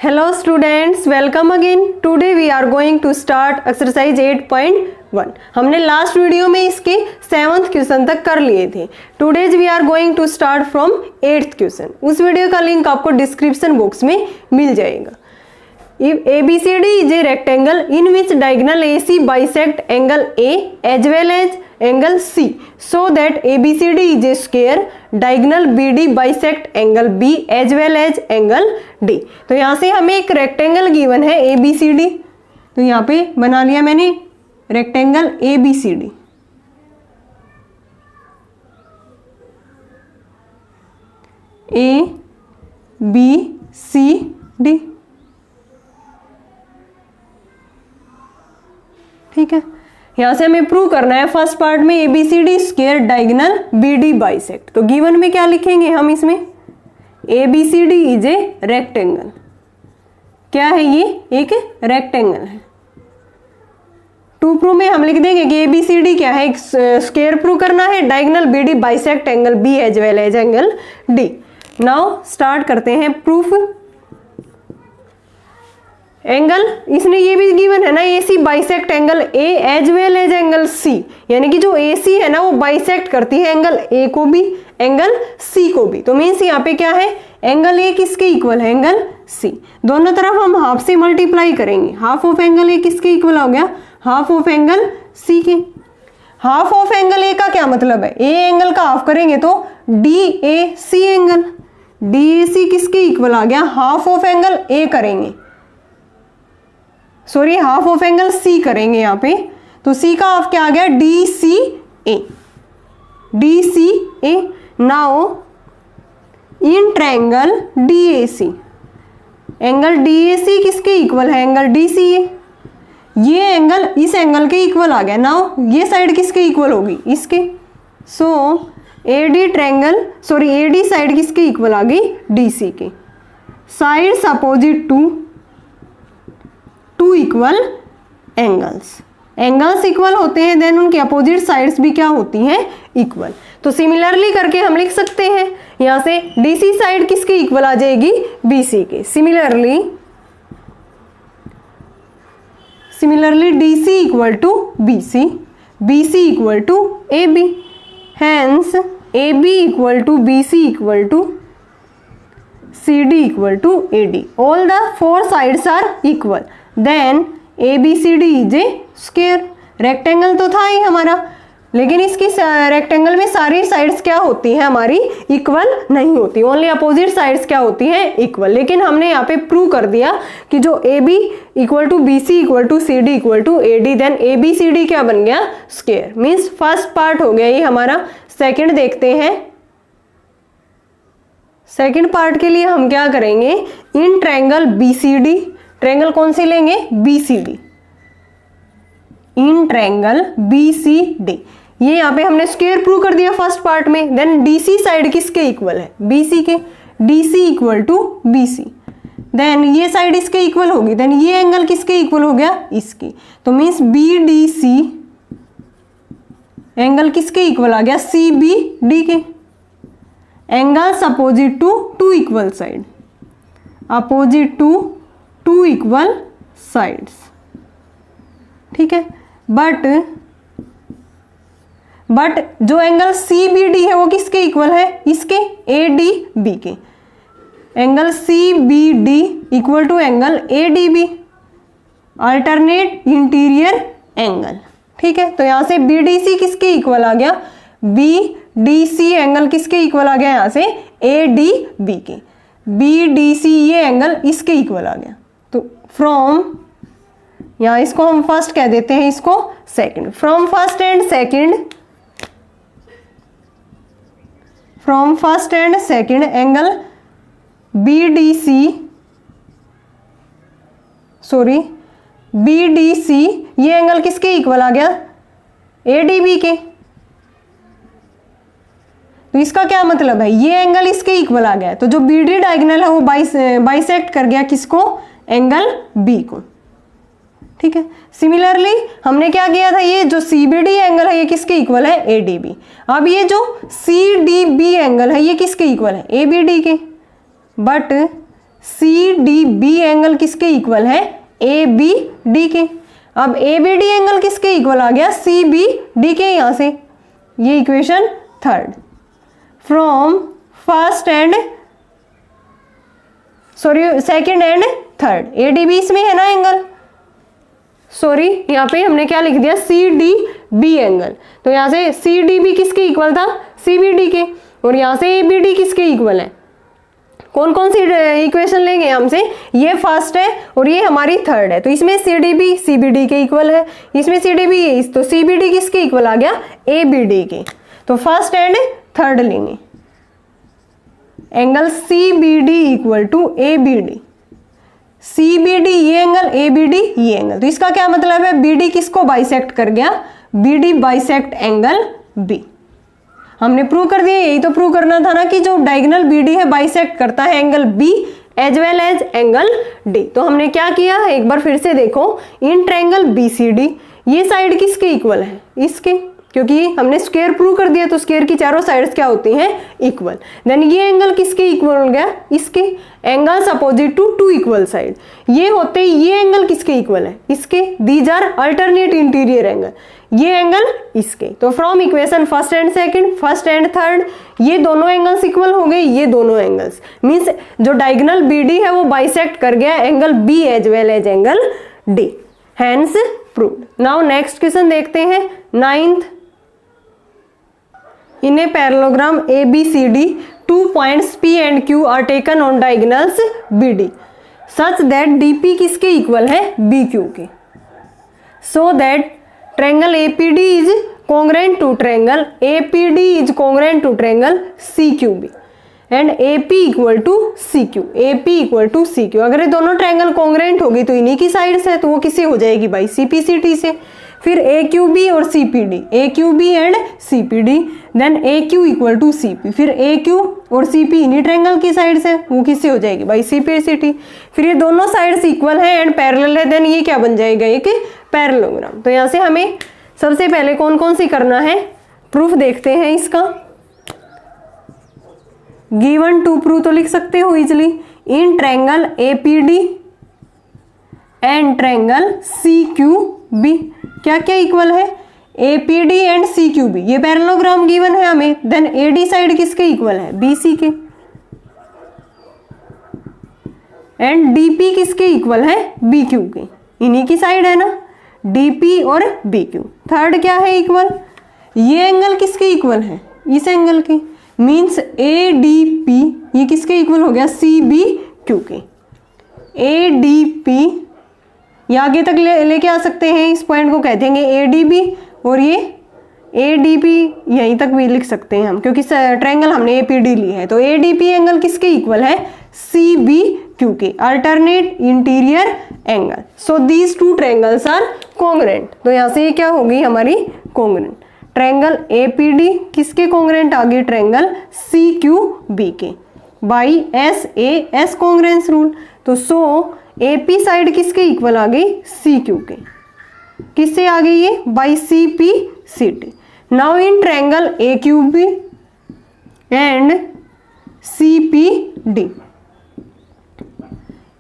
Hello students, welcome again. Today we are going to start exercise 8.1. हमने last video में इसके 7th question तक कर लिए थे. Today we are going to start from 8th question. उस वीडियो का लिंक आपको डिस्क्रिप्शन बॉक्स में मिल जाएगा. If ABCD is a rectangle in which diagonal AC bisect angle A as well as angle C, so that ABCD is a square, diagonal BD bisect angle B as well as angle D. तो यहाँ से हमें एक rectangle given है ABCD, तो यहाँ पे बना लिया मैंने रेक्टेंगल ABCD. ABCD, ठीक है. यहाँ से हमें प्रूव करना है फर्स्ट पार्ट में ABCD square diagonal BD bisect. तो गिवन में क्या लिखेंगे हम इसमें? ABCD is a rectangle. क्या है ये? एक रेक्टेंगल है. टू प्रूव में हम लिख देंगे कि ABCD क्या है? एक स्क्वायर प्रूव करना है, diagonal BD bisect angle B as well as angle D. Now start करते हैं प्रूफ. एंगल इसने ये भी गिवन है ना, AC bisect angle A as well as angle C, यानी कि जो AC है ना वो बाइसेक्ट करती है एंगल A को भी एंगल C को भी. तो मीन्स यहाँ पे क्या है? एंगल A किसके इक्वल है? Angle C. दोनों तरफ हम हाफ से मल्टीप्लाई करेंगे. हाफ ऑफ एंगल A किसके इक्वल हो गया? हाफ ऑफ एंगल C के. हाफ ऑफ एंगल A का क्या मतलब है? A एंगल का हाफ करेंगे तो DAC एंगल. DAC किसके इक्वल आ गया? हाफ ऑफ एंगल A करेंगे, sorry half of angle C करेंगे यहाँ पे. तो C का हाफ क्या आ गया? DCA. DCA. Now in triangle DAC, angle DAC किसके इक्वल है? Angle DCA. ये एंगल इस एंगल के इक्वल आ गया. नाउ ये साइड किसके इक्वल होगी? इसके. So AD triangle, sorry AD side किसके इक्वल आ गई? DC के. Sides opposite to equal angles. Angles equal होते हैं देन उनकी अपोजिट साइड्स भी क्या होती हैं? इक्वल. तो सिमिलरली करके हम लिख सकते हैं यहां से DC साइड किसके इक्वल आ जाएगी? BC के. Similarly DC equal to BC, BC equal to AB, hence AB equal to BC equal to CD equal to AD. All the four sides are equal, then ABCD is a square. Rectangle तो था ही हमारा, लेकिन इसकी rectangle में सारी sides क्या होती हैं? हमारी इक्वल नहीं होती. ओनली अपोजिट साइड्स क्या होती हैं? इक्वल. लेकिन हमने यहाँ पे प्रूव कर दिया कि जो AB equal to BC equal to CD equal to AD, then ABCD क्या बन गया? स्क्वायर. मीन्स फर्स्ट पार्ट हो गया ये हमारा. सेकेंड देखते हैं. सेकेंड पार्ट के लिए हम क्या करेंगे? इन ट्रायंगल BCD, ट्रायंगल कौन सी लेंगे? BCD. इन ट्रायंगल BCD, ये यहाँ पे हमने स्क्वायर प्रूव कर दिया फर्स्ट पार्ट में. देन DC साइड किसके इक्वल है? BC के. DC equal to BC. Then ये साइड इसके इक्वल होगी, देन ये एंगल किसके इक्वल हो गया? इसकी. तो मीन्स BDC एंगल किसके इक्वल आ गया? CBD के. Angles opposite to two equal side, opposite to two equal sides. ठीक है. बट जो एंगल CBD है वो किसके इक्वल है? इसके ADB के. Angle CBD equal to angle ADB, alternate interior angle. ठीक है. तो यहां से BDC किसके इक्वल आ गया? BDC एंगल किसके इक्वल आ गया? यहां से ADB के. BDC ये एंगल इसके इक्वल आ गया. तो फ्रॉम, यहाँ इसको हम फर्स्ट कह देते हैं, इसको second. From first and second angle BDC ये एंगल किसके इक्वल आ गया? ADB के. तो इसका क्या मतलब है? ये एंगल इसके इक्वल आ गया. तो जो BD डायगोनल है वो बाइसेक्ट कर गया किसको? एंगल B को. ठीक है. सिमिलरली हमने क्या किया था? ये जो CBD एंगल है ये किसके इक्वल है? ADB. अब ये जो CDB एंगल है ये किसके इक्वल है? ABD के. But C D B angle किसके इक्वल है, ए बी डी के। अब ए बी डी एंगल किसके इक्वल आ गया, सी बी डी के, यहां से ये equation third. From first and second and third, A D B इसमें है ना एंगल, सॉरी यहाँ पे हमने क्या लिख दिया, सी डी बी एंगल। तो यहाँ से सी डी बी किसके इक्वल था, सी बी डी के, और यहाँ से ए बी डी किसके इक्वल है। कौन कौन सी इक्वेशन लेंगे हमसे, ये फर्स्ट है और ये हमारी थर्ड है, तो इसमें C D B C B D के इक्वल है, इसमें सी डी बी है, तो सी बी डी किसके इक्वल आ गया, ए बी डी के। तो फर्स्ट एंड थर्ड लेंगे, angle C B D equal to A B D, C B D ये एंगल, ए बी डी ये एंगल। तो इसका क्या मतलब है, बी डी किसको बाइसेक्ट कर गया, B D bisect angle B. हमने प्रूव कर दिया, यही तो प्रूव करना था ना कि जो डायगोनल बी डी है बाइसेक्ट करता है angle B as well as angle D. तो हमने क्या किया, एक बार फिर से देखो, in triangle B C D ये साइड किसके इक्वल है, इसके, क्योंकि हमने स्क्वायर प्रूव कर दिया तो स्क्वायर की चारों साइड्स क्या होती हैं, इक्वल। देन ये एंगल किसके इक्वल हो गया, इसके, angles opposite to two equal side, ये होते ही ये एंगल किसके इक्वल है, इसके। These are alternate interior angle, ये एंगल इसके। तो from equation first and second, first and third, ये दोनों एंगल्स इक्वल हो गए, ये दोनों एंगल्स मींस जो डायगोनल बी डी है वो बाइसेक्ट कर गया angle B as well as angle D, hence proved. Now next question देखते हैं, 9th। In a parallelogram ABCD, 2 points P and Q are taken on diagonals BD such that DP किसके equal है, BQ के। So that triangle APD is congruent to triangle APD is congruent to triangle CQB and AP equal to CQ, AP equal to CQ। अगर ये दोनों triangle congruent होगी तो इन्हीं की साइड से, तो वो किससे हो जाएगी भाई, CPCT से। फिर AQB और CPD, AQB and CPD, then AQ equal to CP, फिर AQ और CP इन्हीं ट्रायंगल की साइड से, वो किससे हो जाएगी भाई, CPCT। फिर ये दोनों साइड्स इक्वल है एंड पैरेलल है, देन ये क्या बन जाएगा, एक पैरेललोग्राम। तो यहाँ से हमें सबसे पहले कौन कौन सी करना है, प्रूफ देखते हैं इसका। गिवन टू प्रूफ तो लिख सकते हो easily, in triangle APD and triangle CQB क्या क्या इक्वल है, APD एंड CQB, ये पैरेललोग्राम गिवन है हमें। देन AD साइड किसके इक्वल है, BC के, एंड DP किसके इक्वल है, BQ के, इन्हीं की साइड है ना, DP और BQ। थर्ड क्या है इक्वल, ये एंगल किसके इक्वल है, इस एंगल के, मीन्स ADP ये किसके इक्वल हो गया, CBQ के। ADP ये आगे तक लेके आ सकते हैं, इस पॉइंट को कह देंगे ADB, और ये ADP यहीं तक भी लिख सकते हैं हम, क्योंकि ट्रायंगल हमने APD ली है। तो ADP एंगल किसके इक्वल है, CBQ के, alternate interior angle. So these two triangles are congruent. तो यहाँ से ये क्या होगी हमारी, कॉन्ग्रेंट। ट्रायंगल APD किसके कॉन्ग्रेंट आ गए, ट्रायंगल CQB के, बाई SAS कॉन्ग्रेंस रूल। तो सो AP साइड किसके इक्वल आ गई, CQ के, किससे आ गई ये, by CPCT। Now in triangle AQB and CPD,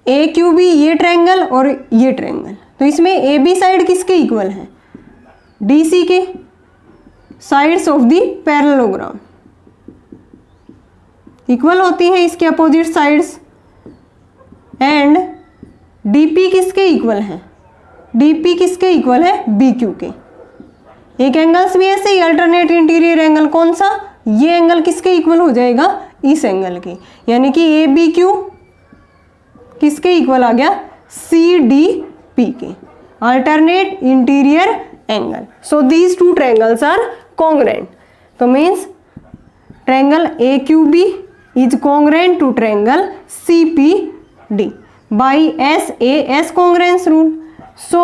AQB ये ट्रायंगल और ये ट्रायंगल, तो इसमें AB साइड किसके इक्वल है, DC के, sides of the parallelogram equal होती हैं इसके अपोजिट साइड्स। एंड DP किसके इक्वल है, DP किसके इक्वल है, BQ के। एक एंगल्स भी ऐसे ही अल्टरनेट इंटीरियर एंगल, कौन सा, ये एंगल किसके इक्वल हो जाएगा, इस एंगल के, यानी कि ABQ किसके इक्वल आ गया, CDP के, alternate interior angle. So these two triangles are congruent. तो means triangle AQB is congruent to triangle CPD by SAS congruence rule. So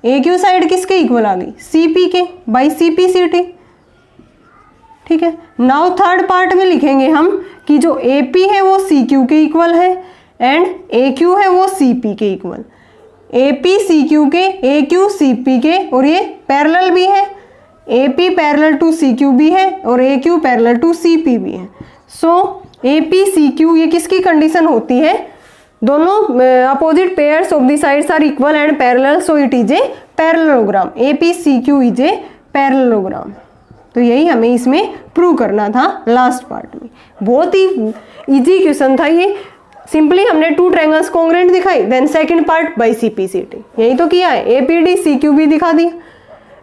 AQ side किसके इक्वल आ गई, CP के, बाई CPCT। ठीक है, नाउ थर्ड पार्ट में लिखेंगे हम कि जो AP है वो CQ के इक्वल है एंड AQ है वो CP के इक्वल, AP CQ के, AQ CP के, और ये पैरेलल भी है, AP पैरेलल टू CQ भी है और AQ पैरेलल टू CP भी है। सो APCQ ये किसकी कंडीशन होती है? दोनों opposite pairs of the sides are equal and parallel, so it is a parallelogram. APCQ is a parallelogram. तो यही हमें इसमें प्रूव करना था लास्ट पार्ट में। बहुत ही इजी क्वेश्चन था ये। सिंपली हमने टू ट्रायंगल्स कॉन्ग्रुएंट दिखाई, then second part by CPCT, यही तो किया है। APDCQ भी दिखा दिया,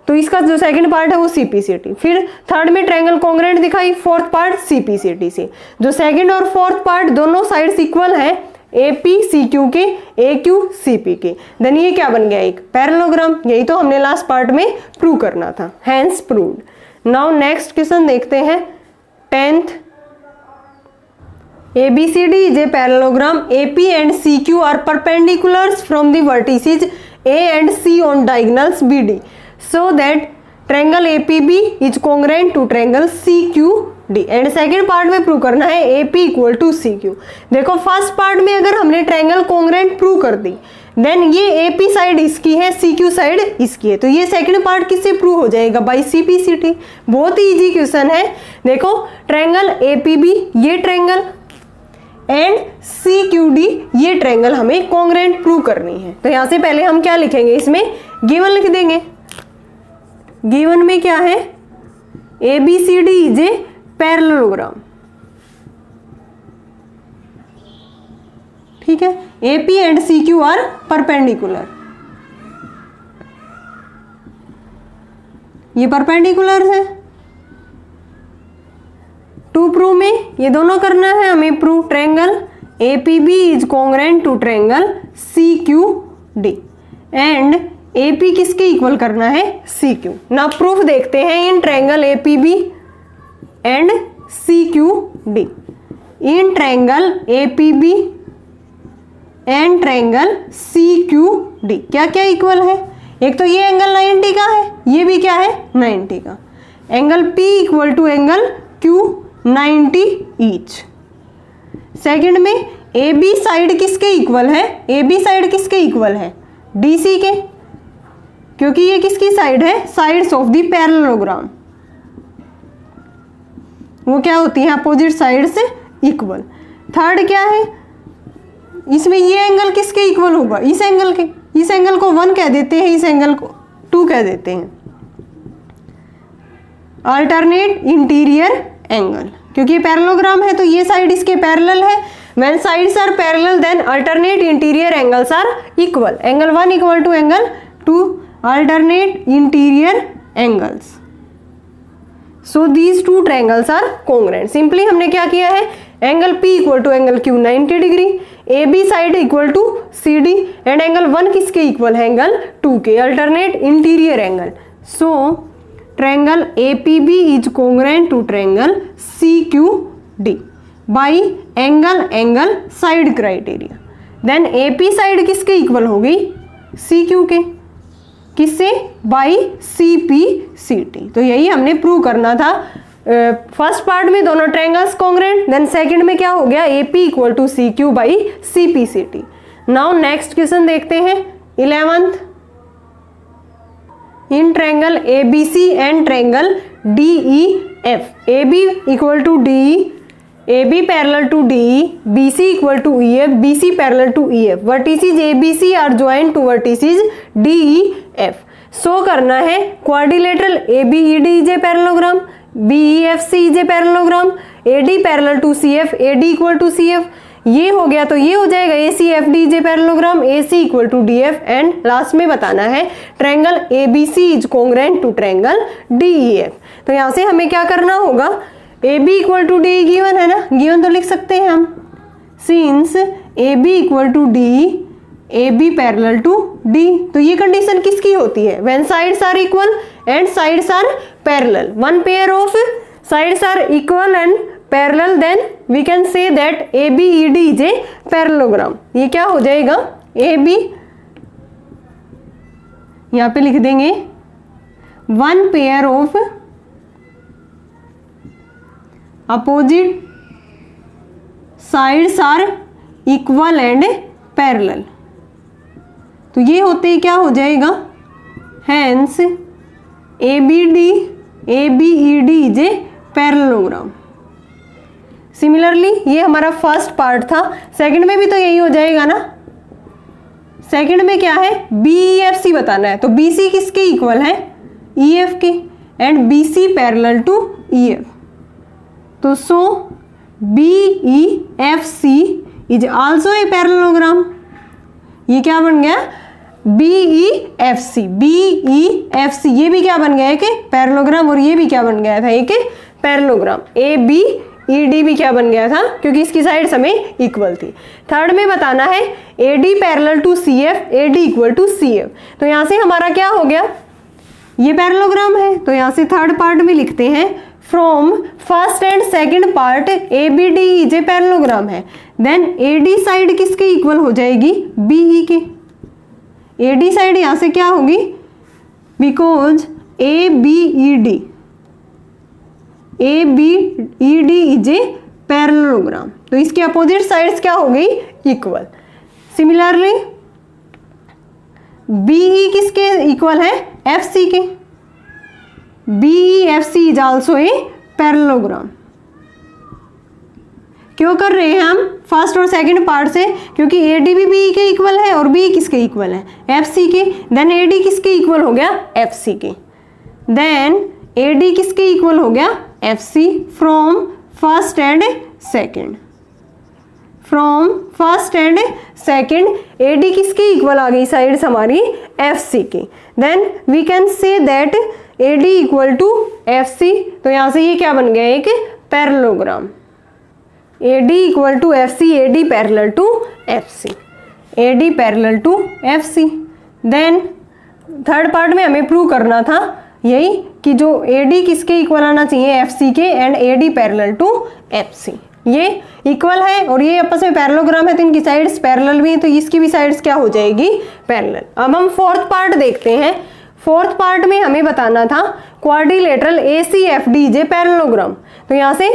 तो इसका जो सेकंड पार्ट है वो CPCT। फिर थर्ड में ट्रायंगल कॉन्ग्रुएंट दिखाई, फोर्थ पार्ट CPCT से। जो सेकंड और फोर्थ पार्ट दोनों साइड्स इक्वल है APCQ के, AQCP के, देन ये क्या बन गया? एक पैरेललोग्राम। यही तो हमने लास्ट पार्ट में प्रूव करना था, hence proved. Now next question देखते हैं 10th। ABCD is a parallelogram. AP and CQ are perpendiculars from the vertices A and C on diagonals BD, so that triangle APB is congruent to triangle CQD. And second part में prove करना है AP equal to CQ। देखो first part में अगर हमने triangle congruent prove कर दी, then ये AP साइड इसकी है, CQ साइड इसकी है, तो ये सेकंड पार्ट किससे प्रूव हो जाएगा? By CPCT। बहुत ही इजी क्वेश्चन है। देखो ट्रायंगल APB ये ट्रायंगल एंड CQD ये ट्रायंगल हमें कॉन्ग्रुएंट प्रूव करनी है। तो यहां से पहले हम क्या लिखेंगे? इसमें गिवन लिख देंगे। गिवन में क्या है? ABCD is a parallelogram. ठीक है, AP and CQ are perpendicular. ये परपेंडिकुलर है। टू प्रूव में ये दोनों करना है हमें prove. Triangle APB is congruent to triangle CQD and AP किसके इक्वल करना है? CQ। ना प्रूफ देखते हैं in triangle APB and CQD। In triangle APB and triangle CQD क्या क्या इक्वल है? एक तो ये एंगल 90 का है, ये भी क्या है? 90 का। Angle P equal to angle Q 90 each. Second में AB साइड किसके इक्वल है? AB साइड किसके इक्वल है? DC के, क्योंकि ये किसकी साइड है? Sides of the parallelogram. वो क्या होती है? अपोजिट साइड से इक्वल। थर्ड क्या है? इसमें ये एंगल किसके इक्वल होगा? इस एंगल के। इस एंगल को 1 कह देते हैं, इस एंगल को 2 कह देते हैं। अल्टरनेट इंटीरियर एंगल, क्योंकि पैरेललोग्राम है तो ये साइड इसके पैरेलल है। When sides are parallel then alternate interior angles are equal. Angle 1 equal to angle 2, alternate interior angles. So these two triangles are congruent. Simply हमने क्या किया है? Angle P equal to angle Q 90 degree, AB side equal to CD and angle 1 किसके equal है? Angle 2 के, alternate interior angle. So triangle APB is congruent to triangle CQD by angle side criteria. Then AP side किसके equal होगी? CQ के। किससे? By CPCT। तो यही हमने प्रूव करना था। फर्स्ट पार्ट में दोनों ट्रायंगल्स कॉन्ग्रुएंट, देन सेकंड में क्या हो गया? AP equal to CQ by CPCT। Now next question देखते हैं 11th। In triangle ABC and triangle DEF, AB equal to DE, AB parallel to DE, BC equal to EF, BC parallel to EF, vertices ABC are joint to vertices DEF। Show करना है quadrilateral ABED is a parallelogram, BEFC is a parallelogram, AD parallel to CF, AD equal to CF। ये हो गया तो ये हो जाएगा ACFD is a parallelogram, AC equal to DF and last में बताना है triangle ABC is congruent to triangle DEF। तो यहाँ से हमें क्या करना होगा? AB equal to DE given है ना, गिवन तो लिख सकते हैं हम। Since AB equal to DE, AB parallel to D, तो ये कंडीशन किसकी होती है? When sides are equal and sides are parallel. One pair of sides are equal and parallel, then we can say that ABED is a parallelogram. ये क्या हो जाएगा? AB, यहां पे लिख देंगे one pair of opposite sides are equal and parallel. तो ये होते ही क्या हो जाएगा? Hence ABED is a parallelogram. Similarly ये हमारा फर्स्ट पार्ट था, सेकंड में भी तो यही हो जाएगा ना। सेकंड में क्या है, BEFC बताना है, तो BC किसके इक्वल है, EF के, and BC parallel to EF, तो so BEFC is also a parallelogram. ये क्या बन गया, BEFC ये भी क्या बन गया है कि पैरेललोग्राम, और ये भी क्या बन गया था, एक पैरेललोग्राम। ABED भी क्या बन गया था, क्योंकि इसकी साइड्स हमें इक्वल थी। थर्ड में बताना है AD parallel to CF, AD equal to CF, तो यहाँ से हमारा क्या हो गया, ये पैरेललोग्राम है, तो यहाँ से थर्ड पार्ट में लिखते हैं from first and second part ABD is a parallelogram है। देन AD साइड किसके इक्वल हो जाएगी, BE के। AD साइड यहाँ से क्या होगी, because ABED is a parallelogram, तो इसकी अपोजिट साइड्स क्या हो गई, इक्वल। सिमिलरली BE किसके इक्वल है, FC के। BEFC is also a parallelogram. क्यों कर रहे हैं हम फर्स्ट और सेकंड पार्ट से, क्योंकि AD भी BE के इक्वल है और BE किसके इक्वल है, FC के। देन AD किसके इक्वल हो गया, FC के। देन AD किसके इक्वल हो गया, FC from first and second. From first and second AD किसके इक्वल आ गई साइड्स हमारी, FC की। Then we can say that AD equal to FC, तो यहाँ से ये क्या बन गया, एक parallelogram. AD equal to FC, AD parallel to FC, AD parallel to FC। Then third part में हमें प्रूव करना था यही कि जो AD किसके इक्वल आना चाहिए, FC के, and AD parallel to FC। ये इक्वल है और ये आपस में पैरेललोग्राम है, तो इनकी साइड्स पैरेलल भी है, तो इसकी भी साइड्स क्या हो जाएगी, पैरेलल। अब हम फोर्थ पार्ट देखते हैं। फोर्थ पार्ट में हमें बताना था quadrilateral ACFD is a parallelogram, तो यहाँ से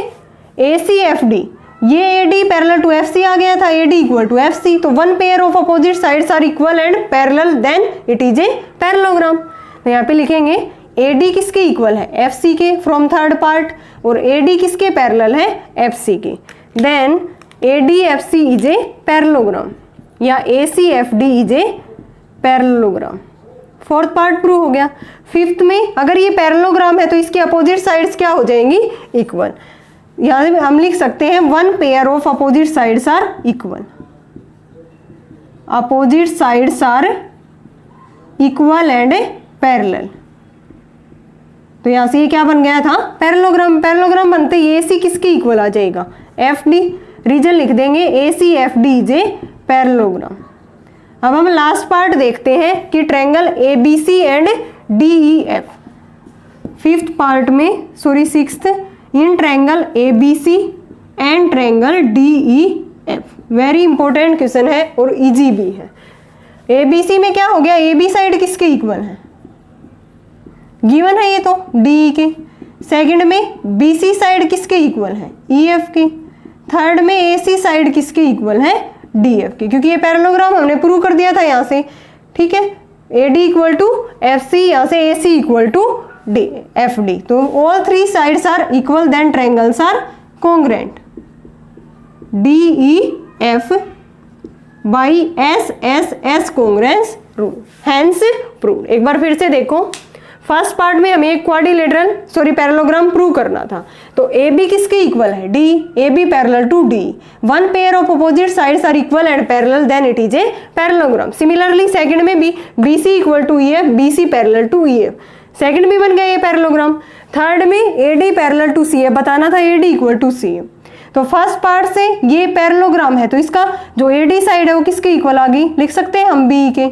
ACFD, ये AD पैरेलल टू FC आ गया था, AD इक्वल टू FC, तो one pair of opposite sides are equal and parallel, then it is a parallelogram. तो यहाँ पे लिखेंगे AD किसके इक्वल है, FC के फ्रॉम थर्ड पार्ट, और AD किसके पैरेलल है, FC के। Then ADFC is a parallelogram, या ACFD is a parallelogram. Fourth part prove हो गया। फिफ्थ में अगर ये पैरेललोग्राम है तो इसकी अपोजिट साइड्स क्या हो जाएंगी, इक्वल। यहाँ हम लिख सकते हैं one pair of opposite sides are equal, opposite sides are equal and parallel. तो यहाँ से ये क्या बन गया था, पैरेललोग्राम। पैरेललोग्राम बनते ये AC किसके इक्वल आ जाएगा, FD। रीजन लिख देंगे ACFD इज ए पैरेललोग्राम। अब हम लास्ट पार्ट देखते हैं कि triangle ABC and DEF। Fifth part में sixth, in triangle ABC and triangle DEF। Very important question है और इजी भी है। ABC में क्या हो गया, AB साइड किसके इक्वल है, गिवन है ये तो DE के। सेकंड में BC साइड किसके इक्वल है, EF के। थर्ड में AC साइड किसके इक्वल है, DF के, क्योंकि ये पैरेललोग्राम हमने प्रूव कर दिया था यहाँ से, ठीक है। AD इक्वल टू FC, यहाँ से AC इक्वल टू FD, तो all three sides are equal, then triangles are congruent. DEF by SSS congruence rule, hence prove. एक बार फिर से देखो, फर्स्ट पार्ट में हमें एक क्वाड्रिलेटरल पैरेललोग्राम प्रूव करना था, तो AB किसके इक्वल है, D, AB parallel to D, one pair of opposite sides are equal and parallel, then it is a parallelogram. Similarly second में भी BC equal to EF, BC parallel to EF, second भी बन गया ये parallelogram. Third में AD parallel to CF, बताना था AD equal to CF। तो फर्स्ट पार्ट से ये पैरेललोग्राम है, तो इसका जो AD साइड है वो किसके इक्वल आ गई, लिख सकते हैं हम BE के।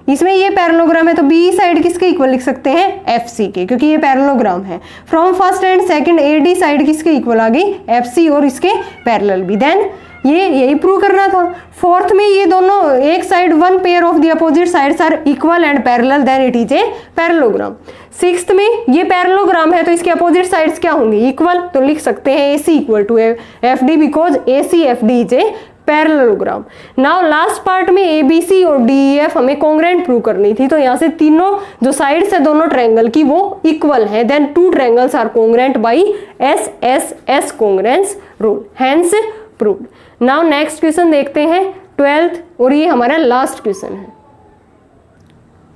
इसमें ये पैरेललोग्राम है तो BE साइड किसके इक्वल लिख सकते हैं, FC के, क्योंकि ये पैरेललोग्राम है। From first and second AD side किसके इक्वल आ गई, FC, और इसके पैरेलल भी। देन ये यही प्रूव करना था। फोर्थ में ये दोनों एक side one pair of the opposite sides are equal and parallel, then it is a parallelogram. Sixth में ये पैरेललोग्राम है तो इसके अपोजिट साइड्स क्या होंगी, इक्वल, तो लिख सकते हैं AC equal to FD, because ACFD is a parallelogram. Now last part में ABC और DEF हमें कॉन्ग्रुएंट प्रूव करनी थी, तो यहाँ से तीनों जो साइड्स है दोनों ट्रायंगल की वो इक्वल है, then two triangles are congruent by SSS congruence rule, hence proved. Now next question देखते हैं 12th, और ये हमारा लास्ट क्वेश्चन है।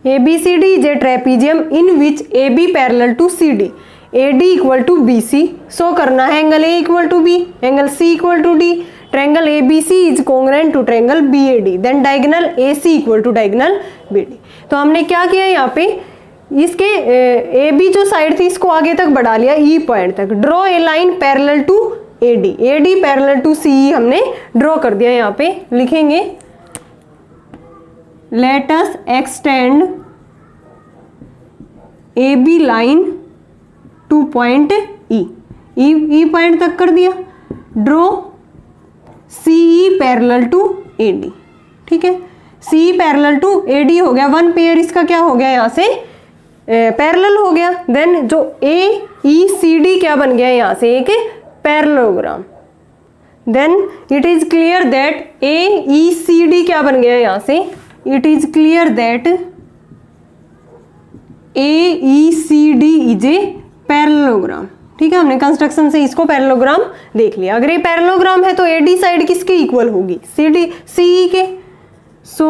ABCD is a trapezium in which AB parallel to CD, AD equal to BC। So करना है angle A equal to B, angle C equal to D, triangle ABC is congruent to triangle BAD, then diagonal AC equal to diagonal BD। तो हमने क्या किया यहाँ पे, इसके AB जो साइड थी इसको आगे तक बढ़ा लिया E पॉइंट तक। Draw a line parallel to AD, AD parallel to CE हमने ड्रॉ कर दिया। यहाँ पे लिखेंगे let us extend AB line to point E point तक कर दिया। Draw CE parallel to AD, ठीक है, CE पैरेलल टू AD हो गया, वन पेयर इसका क्या हो गया यहाँ से पैरेलल हो गया। देन जो AECD क्या बन गया यहाँ से एक parallelogram. Then it is clear that AECD क्या बन गया यहाँ से, it is clear that AECD is a parallelogram. ठीक है, हमने कंस्ट्रक्शन से इसको पैरेललोग्राम देख लिया। अगर ये पैरेललोग्राम है तो AD साइड किसके इक्वल होगी, CE के। सो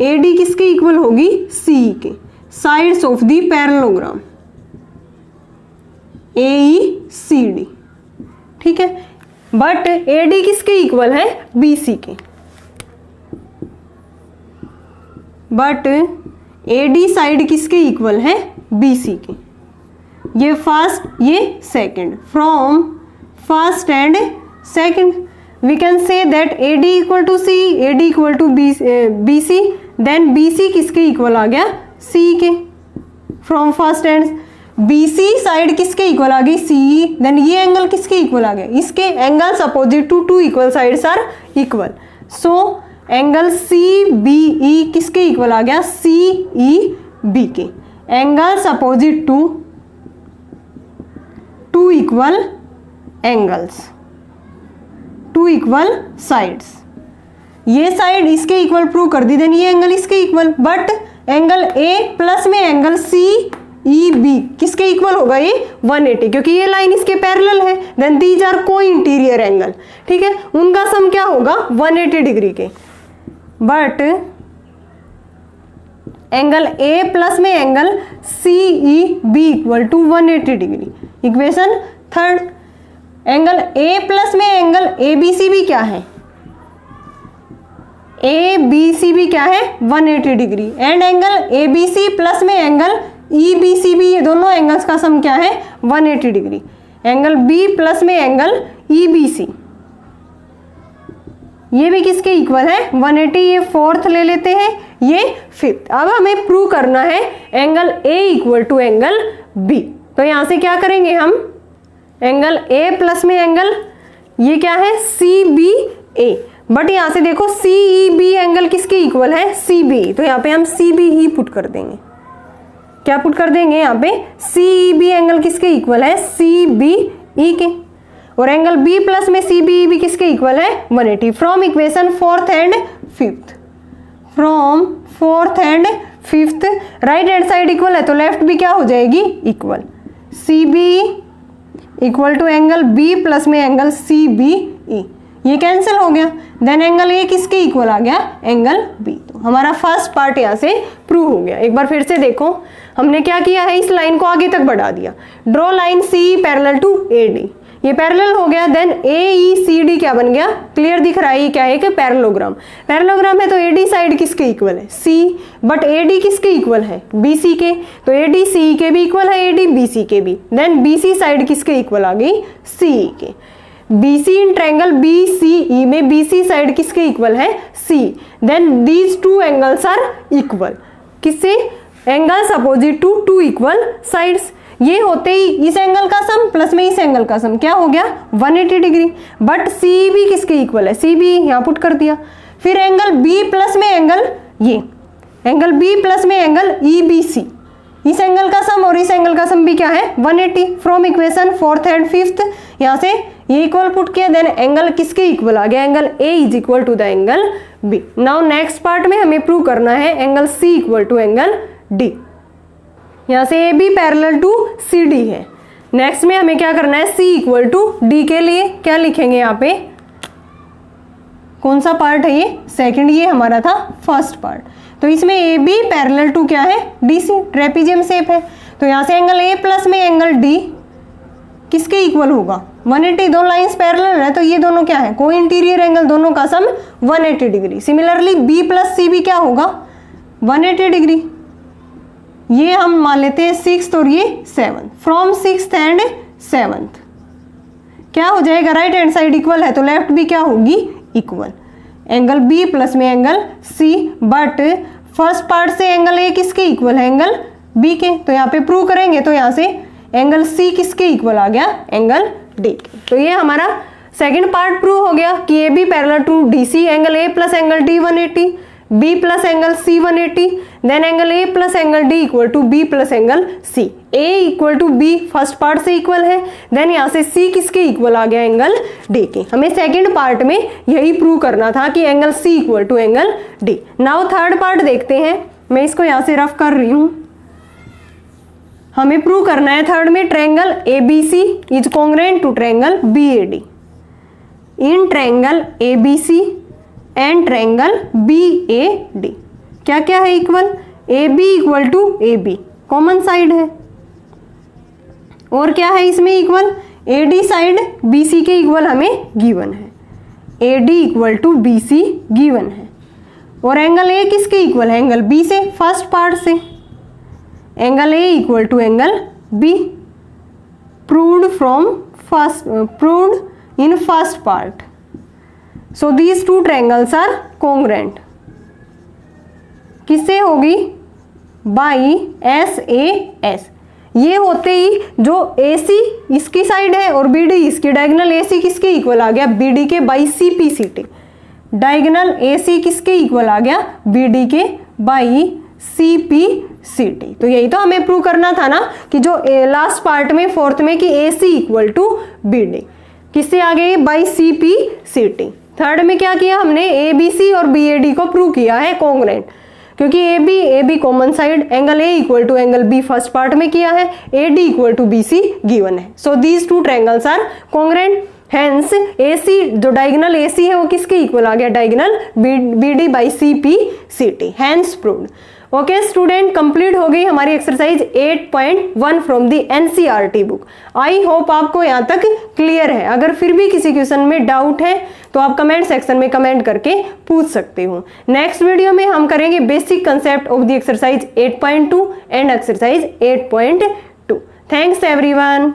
AD किसके इक्वल होगी, CE के। Sides of the parallelogram AECD, ठीक है, बट AD किसके इक्वल है, BC के। बट AD साइड किसके इक्वल है, BC के। ये फर्स्ट ये second, from first and second we can say that AD equal to C, AD equal to BC, then BC किसके इक्वल आ गया, C के। From first and BC side किसके इक्वल आ गई, CE, देन ये एंगल किसके इक्वल आ गया, इसके angles opposite to two equal sides are equal. So angle CBE किसके इक्वल आ गया, CEB के। Angles opposite to two equal angles, two equal sides. ये साइड इसके इक्वल प्रूव कर दी, देन ये एंगल इसके equal, but angle A plus में एंगल CEB किसके इक्वल होगा, ये 180, क्योंकि ये लाइन इसके पैरेलल है। Then these are co interior angle, ठीक है, उनका सम क्या होगा 180 डिग्री के। बट एंगल A प्लस में angle CEB equal to 180 degree. Equation third, angle A plus में एंगल ABCB क्या है, ABCB क्या है 180 degree, and angle ABC plus में एंगल EBCB, ये दोनों एंगल्स का सम क्या है 180 डिग्री। एंगल B प्लस में एंगल EBC, ये भी किसके इक्वल है 180, ये फोर्थ ले लेते हैं, ये फिफ्थ। अब हमें प्रूव करना है angle A equal to angle B। तो यहां से क्या करेंगे हम, एंगल A प्लस में एंगल ये क्या है CBA, बट यहां से देखो CEB एंगल किसके इक्वल है, CBE, तो यहाँ पे हम CBE पुट कर देंगे। क्या पुट कर देंगे यहाँ पे, CEB एंगल किसके इक्वल है, CBE के। और एंगल B प्लस में CBE भी किसके इक्वल है 180। From equation fourth and fifth, from fourth and fifth, right hand side equal है तो लेफ्ट भी क्या हो जाएगी equal. CBE equal to angle B plus में एंगल CBE, ये कैंसिल हो गया। देन एंगल A किसके इक्वल आ गया, एंगल B। तो हमारा फर्स्ट पार्ट यहाँ से प्रूव हो गया। एक बार फिर से देखो, हमने क्या किया है, इस लाइन को आगे तक बढ़ा दिया। Draw line CE parallel to AD, ये पैरेलल हो गया। देन AECD क्या बन गया, क्लियर दिख रहा है, ये क्या है कि पैरेललोग्राम। पैरेललोग्राम है तो AD साइड किसके इक्वल है, C, बट AD किसके इक्वल है, BC के। तो AD CE के भी इक्वल है, AD BC के भी। देन BC साइड किसके इक्वल आ गई, CE के। BC इन ट्रायंगल BCE में BC साइड किसके इक्वल है, C। Then these two angles are equal, किससे, angles opposite to two equal sides. ये होते ही इस एंगल का सम प्लस में इस एंगल का सम क्या हो गया 180 डिग्री। बट CB किसके इक्वल है, CB यहाँ पुट कर दिया। फिर एंगल B प्लस में एंगल, ये एंगल B प्लस में एंगल EBC, इस एंगल का सम और इस एंगल का सम भी क्या है 180। From equation fourth and fifth, यहाँ से ये इक्वल पुट किया, देन एंगल किसके इक्वल आ गया, angle A is equal to the angle B. Now next part में हमें प्रूव करना है angle C equal to angle D. यहां से A B parallel to C D है। नेक्स्ट में हमें क्या करना है, सी इक्वल टू डी के लिए क्या लिखेंगे, यहाँ पे कौन सा पार्ट है, ये सेकंड, ये हमारा था फर्स्ट पार्ट। तो इसमें ए बी पैरेलल टू क्या है, डी सी, ट्रेपीजियम शेप है। तो यहाँ से एंगल ए प्लस में एंगल डी किसके इक्वल होगा, 180। दो लाइंस पैरेलल है तो ये दोनों क्या है, को इंटीरियर एंगल, दोनों का सम 180 डिग्री। सिमिलरली बी प्लस सी भी क्या होगा, 180 डिग्री। ये हम मान लेते हैं 6th और ये 7th। From 6th and 7th क्या हो जाएगा, राइट हैंड साइड इक्वल है तो लेफ्ट भी क्या होगी, इक्वल। एंगल बी प्लस में angle C, but first part से एंगल ए किसके इक्वल है, एंगल बी के। तो यहाँ पे प्रूव करेंगे तो यहाँ से एंगल सी किसके इक्वल आ गया, एंगल डी के। तो ये हमारा सेकंड पार्ट प्रूव हो गया कि A B parallel to D C, angle A plus angle D 180, B plus angle C 180, then angle A plus angle D equal to B plus angle C. A equal to B first part से equal है, then यहाँ से सी किसके equal आ गया, angle D के। हमें second part में यही प्रूव करना था कि angle C equal to angle D. Now third part देखते हैं, मैं इसको यहाँ से रफ कर रही हूँ। हमें प्रूव करना है थर्ड में triangle ABC is congruent to triangle BAD। In triangle ABC and triangle BAD क्या क्या है equal, AB equal to AB common side है, और क्या है इसमें इक्वल, AD साइड BC के इक्वल हमें गिवन है, AD equal to BC given है। और एंगल A किसके इक्वल है, एंगल B से, फर्स्ट पार्ट से। Angle A equal to angle B proved in first part. So these two triangles are congruent. किससे होगी, बाई SAS। ये होते ही जो AC इसकी साइड है और BD इसकी, डायगोनल AC किसके इक्वल आ गया, BD के बाई CPCT। डायगोनल AC किसके इक्वल आ गया, BD के बाई CPCT। तो यही तो हमें प्रूव करना था ना कि जो लास्ट पार्ट में फोर्थ में कि AC इक्वल टू BD किससे आ गई, बाई CPCT। थर्ड में क्या किया हमने, ABC और BAD को प्रूव किया है कॉन्ग्रुएंट, क्योंकि AB common side, angle A equal to angle B first part में किया है, AD equal to BC given है। So these two triangles are congruent, hence AC जो डायगोनल AC है वो किसके इक्वल आ गया, diagonal BD by CPCT, hence proved. Okay student, complete हो गई हमारी exercise 8.1 from the NCERT book. I hope आपको यहाँ तक क्लियर है। अगर फिर भी किसी क्वेश्चन में डाउट है तो आप कमेंट सेक्शन में कमेंट करके पूछ सकते हो। नेक्स्ट वीडियो में हम करेंगे basic concept of the exercise 8.2 and exercise 8.2। Thanks everyone.